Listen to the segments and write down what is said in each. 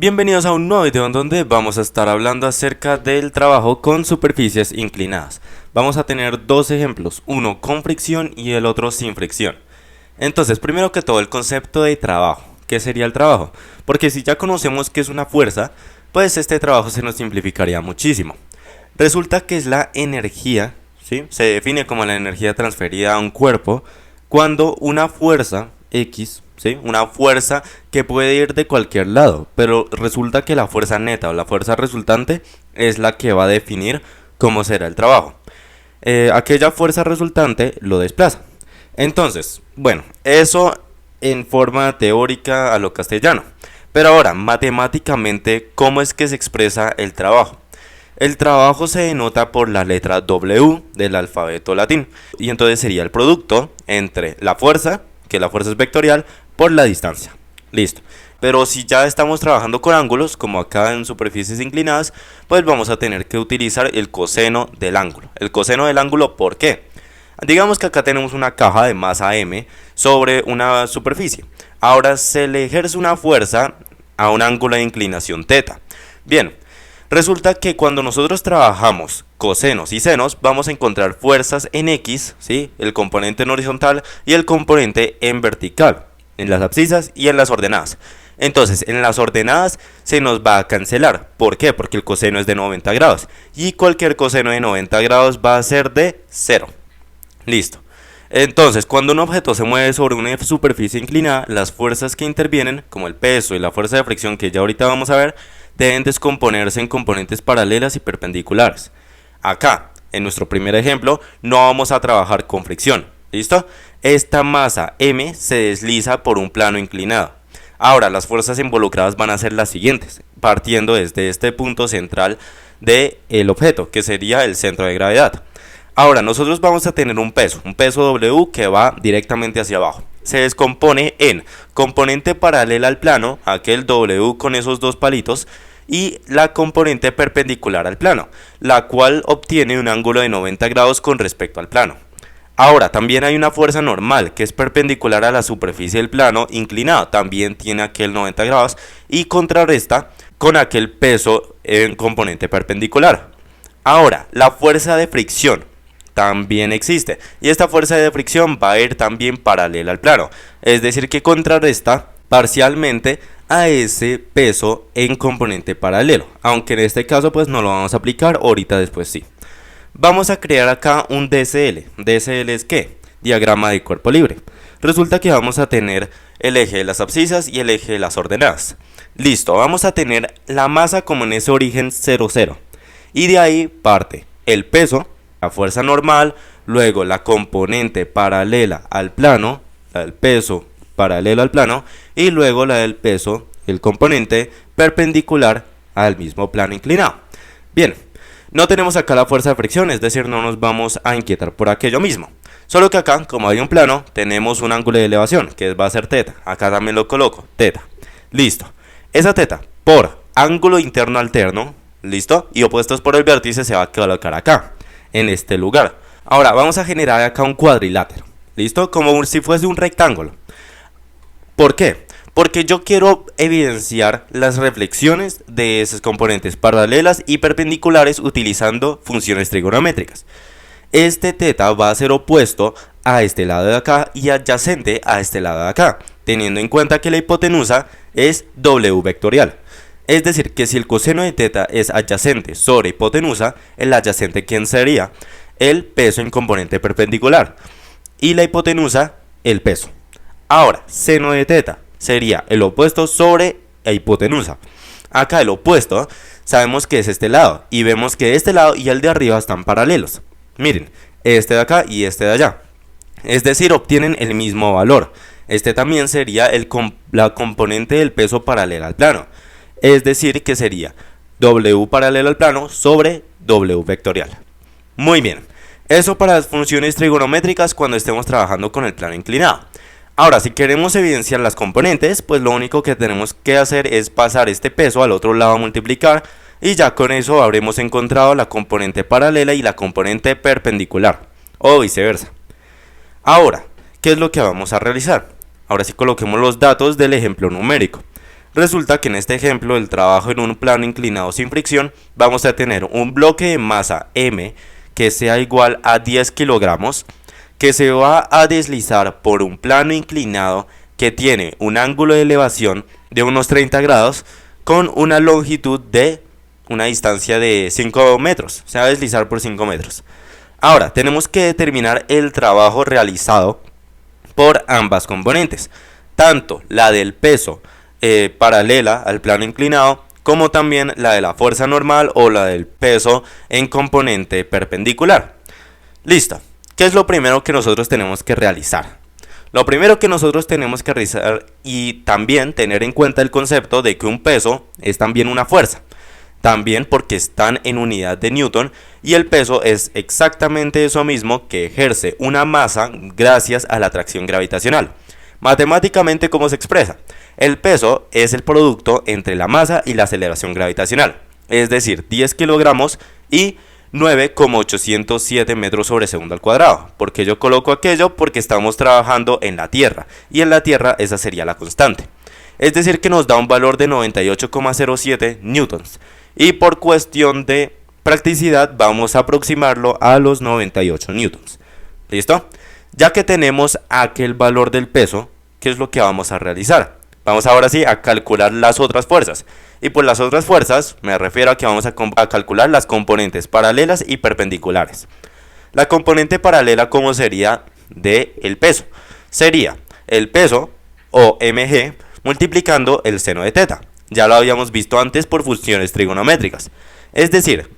Bienvenidos a un nuevo video en donde vamos a estar hablando acerca del trabajo con superficies inclinadas. Vamos a tener dos ejemplos, uno con fricción y el otro sin fricción. Entonces, primero que todo, el concepto de trabajo. ¿Qué sería el trabajo? Porque si ya conocemos qué es una fuerza, pues este trabajo se nos simplificaría muchísimo. Resulta que es la energía, ¿sí? Se define como la energía transferida a un cuerpo cuando una fuerza X, ¿sí? Una fuerza que puede ir de cualquier lado, pero resulta que la fuerza neta o la fuerza resultante es la que va a definir cómo será el trabajo. Aquella fuerza resultante lo desplaza. Entonces, bueno, eso en forma teórica a lo castellano. Pero ahora, matemáticamente, ¿cómo es que se expresa el trabajo? El trabajo se denota por la letra W del alfabeto latín. Y entonces sería el producto entre la fuerza, que la fuerza es vectorial, por la distancia. Listo. Pero si ya estamos trabajando con ángulos, como acá en superficies inclinadas, pues vamos a tener que utilizar el coseno del ángulo. El coseno del ángulo, ¿por qué? Digamos que acá tenemos una caja de masa m sobre una superficie. Ahora se le ejerce una fuerza a un ángulo de inclinación θ. Bien, resulta que cuando nosotros trabajamos cosenos y senos, vamos a encontrar fuerzas en X, ¿sí? El componente en horizontal y el componente en vertical, en las abscisas y en las ordenadas. Entonces, en las ordenadas se nos va a cancelar. ¿Por qué? Porque el coseno es de 90 grados y cualquier coseno de 90 grados va a ser de 0. Listo. Entonces, cuando un objeto se mueve sobre una superficie inclinada, las fuerzas que intervienen, como el peso y la fuerza de fricción que ya ahorita vamos a ver, deben descomponerse en componentes paralelas y perpendiculares. Acá, en nuestro primer ejemplo, no vamos a trabajar con fricción. ¿Listo? Esta masa M se desliza por un plano inclinado. Ahora, las fuerzas involucradas van a ser las siguientes, partiendo desde este punto central del objeto, que sería el centro de gravedad. Ahora, nosotros vamos a tener un peso W que va directamente hacia abajo. Se descompone en componente paralela al plano, aquel W con esos dos palitos, y la componente perpendicular al plano, la cual obtiene un ángulo de 90 grados con respecto al plano. Ahora, también hay una fuerza normal que es perpendicular a la superficie del plano inclinado, también tiene aquel 90 grados y contrarresta con aquel peso en componente perpendicular. Ahora, la fuerza de fricción también existe y esta fuerza de fricción va a ir también paralela al plano, es decir que contrarresta parcialmente a ese peso en componente paralelo, aunque en este caso pues no lo vamos a aplicar, ahorita después sí. Vamos a crear acá un DSL. ¿DSL es qué? Diagrama de cuerpo libre. Resulta que vamos a tener el eje de las abscisas y el eje de las ordenadas. Listo, vamos a tener la masa como en ese origen 0, 0. Y de ahí parte el peso, la fuerza normal, luego la componente paralela al plano, la del peso paralelo al plano, y luego la del peso, el componente perpendicular al mismo plano inclinado. Bien, no tenemos acá la fuerza de fricción, es decir, no nos vamos a inquietar por aquello mismo. Solo que acá, como hay un plano, tenemos un ángulo de elevación, que va a ser θ. Acá también lo coloco, θ. Listo. Esa θ por ángulo interno alterno, listo, y opuestos por el vértice se va a colocar acá, en este lugar. Ahora vamos a generar acá un cuadrilátero, listo, como si fuese un rectángulo. ¿Por qué? Porque yo quiero evidenciar las reflexiones de esos componentes paralelas y perpendiculares utilizando funciones trigonométricas. Este θ va a ser opuesto a este lado de acá y adyacente a este lado de acá, teniendo en cuenta que la hipotenusa es W vectorial. Es decir, que si el coseno de θ es adyacente sobre hipotenusa, el adyacente ¿quién sería? El peso en componente perpendicular y la hipotenusa el peso. Ahora, seno de θ sería el opuesto sobre la hipotenusa. Acá el opuesto sabemos que es este lado y vemos que este lado y el de arriba están paralelos. Miren, este de acá y este de allá. Es decir, obtienen el mismo valor. Este también sería la componente del peso paralela al plano. Es decir, que sería W paralelo al plano sobre W vectorial. Muy bien, eso para las funciones trigonométricas cuando estemos trabajando con el plano inclinado. Ahora, si queremos evidenciar las componentes, pues lo único que tenemos que hacer es pasar este peso al otro lado a multiplicar y ya con eso habremos encontrado la componente paralela y la componente perpendicular, o viceversa. Ahora, ¿qué es lo que vamos a realizar? Ahora sí coloquemos los datos del ejemplo numérico. Resulta que en este ejemplo el trabajo en un plano inclinado sin fricción vamos a tener un bloque de masa M que sea igual a 10 kilogramos que se va a deslizar por un plano inclinado que tiene un ángulo de elevación de unos 30 grados con una longitud de una distancia de 5 metros. Se va a deslizar por 5 metros. Ahora, tenemos que determinar el trabajo realizado por ambas componentes, tanto la del peso paralela al plano inclinado, como también la de la fuerza normal o la del peso en componente perpendicular. Listo. ¿Qué es lo primero que nosotros tenemos que realizar? Lo primero que nosotros tenemos que realizar y también tener en cuenta el concepto de que un peso es también una fuerza. También porque están en unidad de Newton y el peso es exactamente eso mismo que ejerce una masa gracias a la atracción gravitacional. Matemáticamente, ¿cómo se expresa? El peso es el producto entre la masa y la aceleración gravitacional, es decir, 10 kilogramos y 9,807 metros sobre segundo al cuadrado. ¿Por qué yo coloco aquello? Porque estamos trabajando en la Tierra y en la Tierra esa sería la constante. Es decir, que nos da un valor de 98,07 newtons. Y por cuestión de practicidad vamos a aproximarlo a los 98 newtons. ¿Listo? Ya que tenemos aquel valor del peso, ¿qué es lo que vamos a realizar? Vamos ahora sí a calcular las otras fuerzas. Y por las otras fuerzas me refiero a que vamos a calcular las componentes paralelas y perpendiculares. La componente paralela, ¿cómo sería del peso? Sería el peso, o mg, multiplicando el seno de teta. Ya lo habíamos visto antes por funciones trigonométricas. Es decir,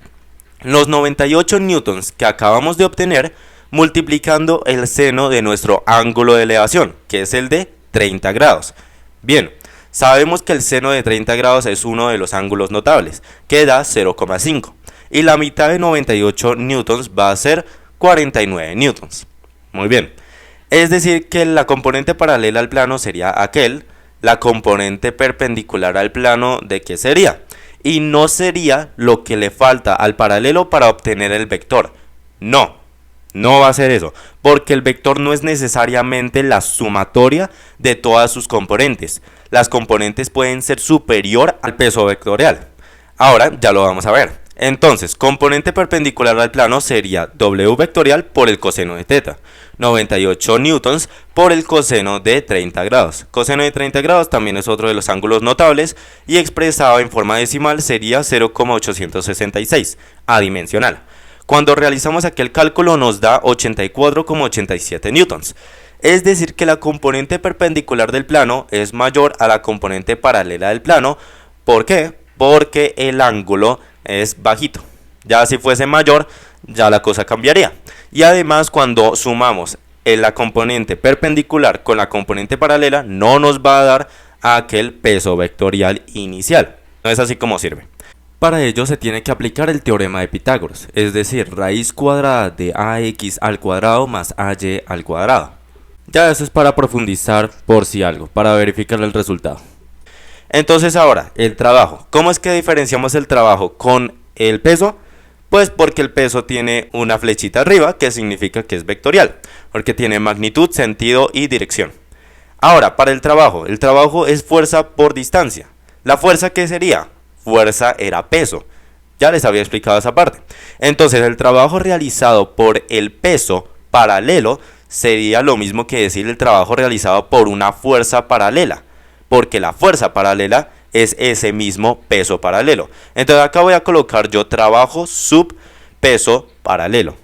los 98 newtons que acabamos de obtener multiplicando el seno de nuestro ángulo de elevación, que es el de 30 grados. Bien, sabemos que el seno de 30 grados es uno de los ángulos notables, que da 0,5. Y la mitad de 98 newtons va a ser 49 newtons. Muy bien. Es decir, que la componente paralela al plano sería aquel, la componente perpendicular al plano, ¿de qué sería? Y no sería lo que le falta al paralelo para obtener el vector. No va a ser eso, porque el vector no es necesariamente la sumatoria de todas sus componentes. Las componentes pueden ser superior al peso vectorial. Ahora ya lo vamos a ver. Entonces, componente perpendicular al plano sería W vectorial por el coseno de teta. 98 newtons por el coseno de 30 grados. Coseno de 30 grados también es otro de los ángulos notables y expresado en forma decimal sería 0,866 adimensional. Cuando realizamos aquel cálculo nos da 84,87 newtons. Es decir que la componente perpendicular del plano es mayor a la componente paralela del plano. ¿Por qué? Porque el ángulo es bajito. Ya si fuese mayor, ya la cosa cambiaría. Y además cuando sumamos la componente perpendicular con la componente paralela, no nos va a dar aquel peso vectorial inicial. No es así como sirve. Para ello se tiene que aplicar el teorema de Pitágoras, es decir, raíz cuadrada de ax al cuadrado más ay al cuadrado. Ya eso es para profundizar por si algo, para verificar el resultado. Entonces ahora, el trabajo. ¿Cómo es que diferenciamos el trabajo con el peso? Pues porque el peso tiene una flechita arriba, que significa que es vectorial, porque tiene magnitud, sentido y dirección. Ahora, para el trabajo es fuerza por distancia. ¿La fuerza qué sería? Fuerza era peso. Ya les había explicado esa parte. Entonces el trabajo realizado por el peso paralelo sería lo mismo que decir el trabajo realizado por una fuerza paralela, porque la fuerza paralela es ese mismo peso paralelo. Entonces acá voy a colocar yo trabajo sub peso paralelo.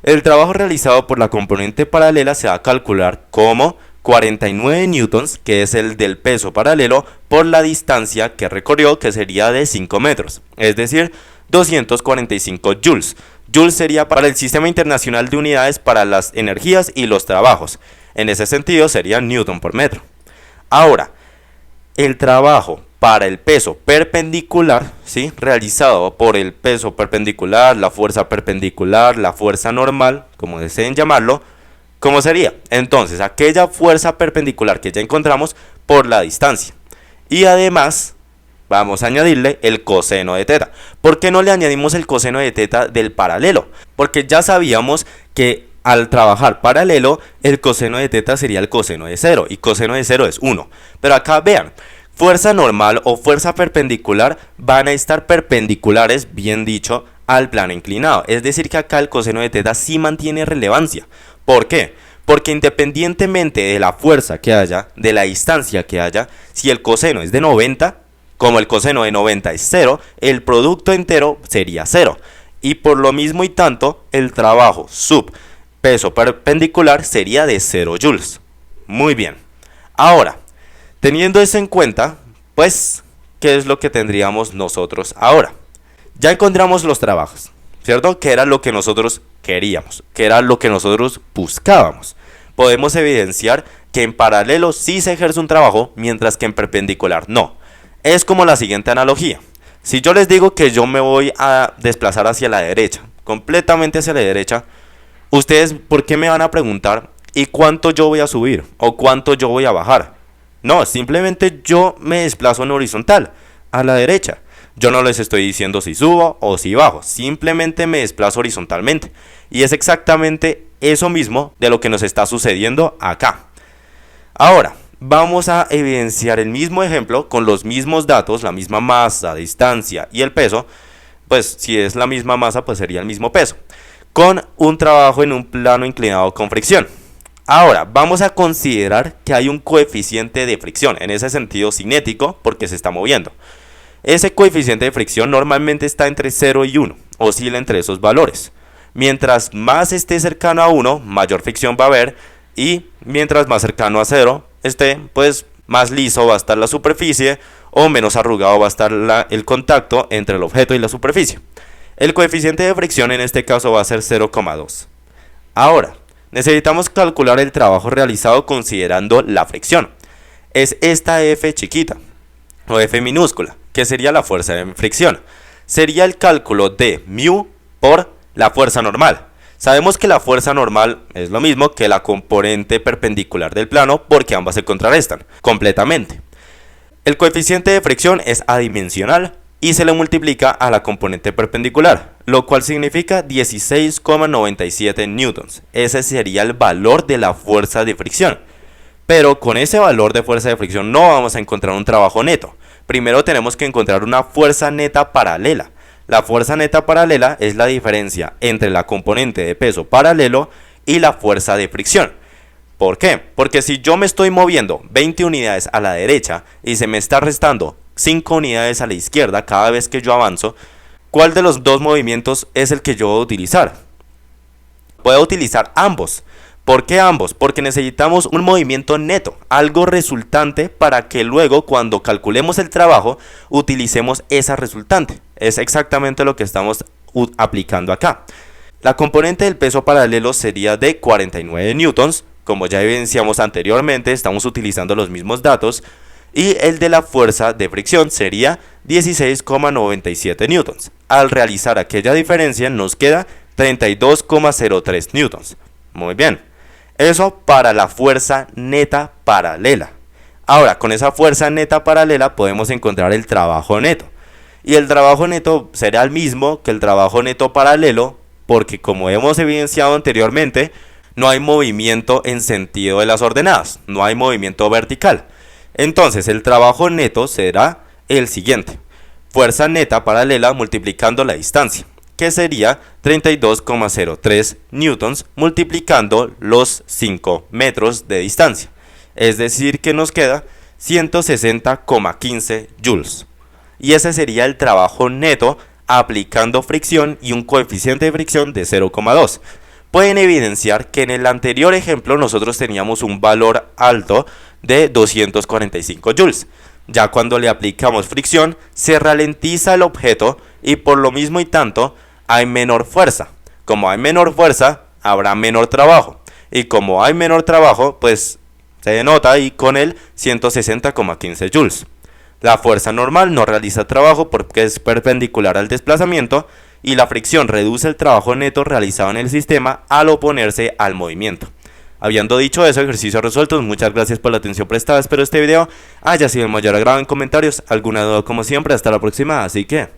El trabajo realizado por la componente paralela se va a calcular como 49 newtons, que es el del peso paralelo, por la distancia que recorrió, que sería de 5 metros, es decir, 245 joules. Joules sería para el Sistema Internacional de Unidades para las Energías y los Trabajos. En ese sentido sería newton por metro. Ahora, el trabajo para el peso perpendicular, ¿sí?, realizado por el peso perpendicular, la fuerza normal, como deseen llamarlo, ¿cómo sería? Entonces, aquella fuerza perpendicular que ya encontramos por la distancia. Y además, vamos a añadirle el coseno de teta. ¿Por qué no le añadimos el coseno de teta del paralelo? Porque ya sabíamos que al trabajar paralelo, el coseno de teta sería el coseno de 0. Y coseno de 0 es 1. Pero acá vean, fuerza normal o fuerza perpendicular van a estar perpendiculares, bien dicho, al plano inclinado. Es decir que acá el coseno de teta sí mantiene relevancia. ¿Por qué? Porque independientemente de la fuerza que haya, de la distancia que haya, si el coseno es de 90, como el coseno de 90 es 0, el producto entero sería 0. Y por lo mismo y tanto, el trabajo sub peso perpendicular sería de 0 joules. Muy bien. Ahora, teniendo eso en cuenta, pues, ¿qué es lo que tendríamos nosotros ahora? Ya encontramos los trabajos, ¿cierto? Que era lo que nosotros queríamos, que era lo que nosotros buscábamos. Podemos evidenciar que en paralelo sí se ejerce un trabajo, mientras que en perpendicular no. Es como la siguiente analogía. Si yo les digo que yo me voy a desplazar hacia la derecha, completamente hacia la derecha, ustedes, ¿por qué me van a preguntar ¿y cuánto yo voy a subir? ¿O cuánto yo voy a bajar? No, simplemente yo me desplazo en horizontal, a la derecha. Yo no les estoy diciendo si subo o si bajo, simplemente me desplazo horizontalmente. Y es exactamente eso mismo de lo que nos está sucediendo acá. Ahora, vamos a evidenciar el mismo ejemplo con los mismos datos, la misma masa, distancia y el peso. Pues si es la misma masa, pues sería el mismo peso, con un trabajo en un plano inclinado con fricción. Ahora, vamos a considerar que hay un coeficiente de fricción, en ese sentido cinético, porque se está moviendo. Ese coeficiente de fricción normalmente está entre 0 y 1, oscila entre esos valores. Mientras más esté cercano a 1, mayor fricción va a haber, y mientras más cercano a 0 esté, pues más liso va a estar la superficie, o menos arrugado va a estar el contacto entre el objeto y la superficie. El coeficiente de fricción en este caso va a ser 0,2. Ahora, necesitamos calcular el trabajo realizado considerando la fricción. Es esta F chiquita, o F minúscula, que sería la fuerza de fricción. Sería el cálculo de μ por la fuerza normal. Sabemos que la fuerza normal es lo mismo que la componente perpendicular del plano porque ambas se contrarrestan completamente. El coeficiente de fricción es adimensional y se le multiplica a la componente perpendicular, lo cual significa 16,97 newtons. Ese sería el valor de la fuerza de fricción. Pero con ese valor de fuerza de fricción no vamos a encontrar un trabajo neto. Primero tenemos que encontrar una fuerza neta paralela. La fuerza neta paralela es la diferencia entre la componente de peso paralelo y la fuerza de fricción. ¿Por qué? Porque si yo me estoy moviendo 20 unidades a la derecha y se me está restando 5 unidades a la izquierda cada vez que yo avanzo, ¿cuál de los dos movimientos es el que yo voy a utilizar? Puedo utilizar ambos. ¿Por qué ambos? Porque necesitamos un movimiento neto, algo resultante para que luego cuando calculemos el trabajo utilicemos esa resultante. Es exactamente lo que estamos aplicando acá. La componente del peso paralelo sería de 49 newtons, como ya evidenciamos anteriormente, estamos utilizando los mismos datos, y el de la fuerza de fricción sería 16,97 newtons. Al realizar aquella diferencia nos queda 32,03 newtons. Muy bien. Eso para la fuerza neta paralela. Ahora, con esa fuerza neta paralela podemos encontrar el trabajo neto. Y el trabajo neto será el mismo que el trabajo neto paralelo, porque como hemos evidenciado anteriormente, no hay movimiento en sentido de las ordenadas, no hay movimiento vertical. Entonces el trabajo neto será el siguiente: fuerza neta paralela multiplicando la distancia, que sería 32,03 newtons multiplicando los 5 metros de distancia. Es decir que nos queda 160,15 joules. Y ese sería el trabajo neto aplicando fricción y un coeficiente de fricción de 0,2. Pueden evidenciar que en el anterior ejemplo nosotros teníamos un valor alto de 245 joules. Ya cuando le aplicamos fricción se ralentiza el objeto y por lo mismo y tanto hay menor fuerza. Como hay menor fuerza habrá menor trabajo y como hay menor trabajo pues se denota ahí con el 160,15 joules. La fuerza normal no realiza trabajo porque es perpendicular al desplazamiento y la fricción reduce el trabajo neto realizado en el sistema al oponerse al movimiento. Habiendo dicho eso, ejercicio resuelto. Muchas gracias por la atención prestada. Espero este video haya sido de mayor agrado. En comentarios alguna duda como siempre. Hasta la próxima. Así que...